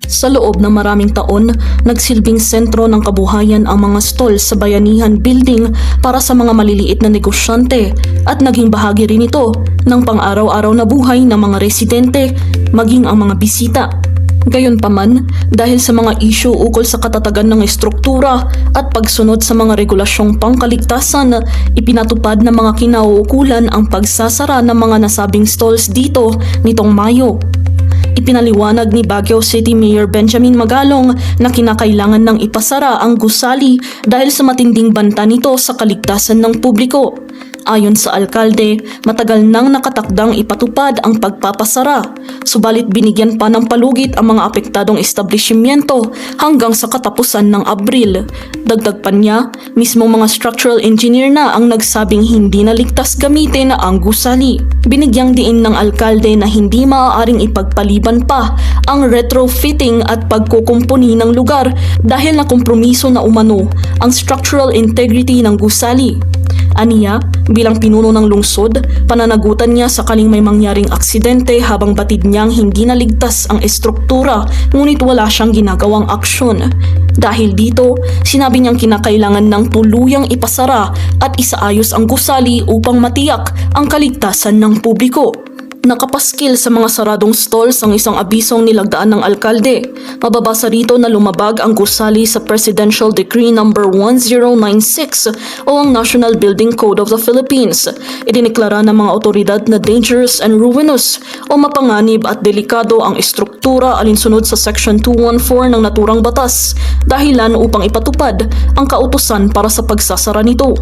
Sa loob ng maraming taon, nagsilbing sentro ng kabuhayan ang mga stall sa Bayanihan Building para sa mga maliliit na negosyante at naging bahagi rin ito ng pang-araw-araw na buhay ng mga residente maging ang mga bisita. Gayunpaman, dahil sa mga isyu ukol sa katatagan ng estruktura at pagsunod sa mga regulasyong pangkaligtasan, ipinatupad ng mga kinauukulan ang pagsasara ng mga nasabing stalls dito nitong Mayo. Ipinaliwanag ni Baguio City Mayor Benjamin Magalong na kinakailangan ng ipasara ang gusali dahil sa matinding banta nito sa kaligtasan ng publiko. Ayon sa alkalde, matagal nang nakatakdang ipatupad ang pagpapasara, subalit binigyan pa ng palugit ang mga apektadong establishmento hanggang sa katapusan ng Abril. Dagdag pa niya, mismo mga structural engineer na ang nagsabing hindi na ligtas gamitin ang gusali. Binigyang diin ng alkalde na hindi maaaring ipagpaliban pa ang retrofitting at pagkukumpuni ng lugar dahil nakompromiso na umano ang structural integrity ng gusali. Aniya, bilang pinuno ng lungsod, pananagutan niya sakaling may mangyaring aksidente habang batid niyang hindi naligtas ang estruktura ngunit wala siyang ginagawang aksyon. Dahil dito, sinabi niyang kinakailangan ng tuluyang ipasara at isaayos ang gusali upang matiyak ang kaligtasan ng publiko. Nakapaskil sa mga saradong stalls ang isang abisong nilagdaan ng alkalde. Mababasa rito na lumabag ang gusali sa Presidential Decree No. 1096 o ang National Building Code of the Philippines. Idineklara ng mga otoridad na dangerous and ruinous o mapanganib at delikado ang estruktura alinsunod sa Section 214 ng naturang batas, dahilan upang ipatupad ang kautusan para sa pagsasara nito.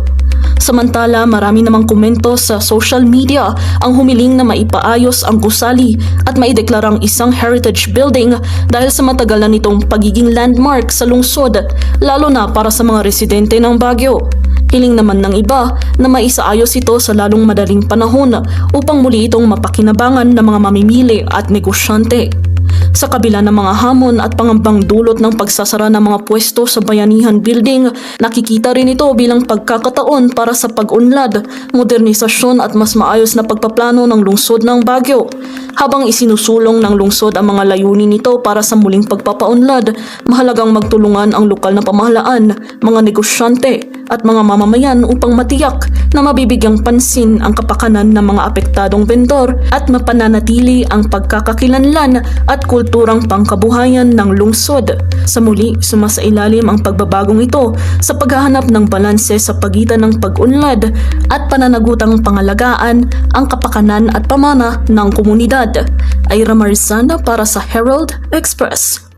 Samantala, marami namang komento sa social media ang humiling na maipaayos ang gusali at maideklarang isang heritage building dahil sa matagal na nitong pagiging landmark sa lungsod, lalo na para sa mga residente ng Baguio. Hiling naman ng iba na maisaayos ito sa lalong madaling panahon upang muli itong mapakinabangan ng mga mamimili at negosyante. Sa kabila ng mga hamon at pangambang dulot ng pagsasara ng mga pwesto sa Bayanihan Building, nakikita rin ito bilang pagkakataon para sa pag-unlad, modernisasyon at mas maayos na pagpaplano ng lungsod ng Baguio. Habang isinusulong ng lungsod ang mga layunin nito para sa muling pagpapaunlad, mahalagang magtulungan ang lokal na pamahalaan, mga negosyante at mga mamamayan upang matiyak na mabibigyang pansin ang kapakanan ng mga apektadong vendor at mapananatili ang pagkakakilanlan at kulturang pangkabuhayan ng lungsod. Sa muli, sumasailalim ang pagbabagong ito sa paghahanap ng balanse sa pagitan ng pag-unlad at pananagutang pangalagaan ang kapakanan at pamana ng komunidad. Ira Marizana para sa Herald Express.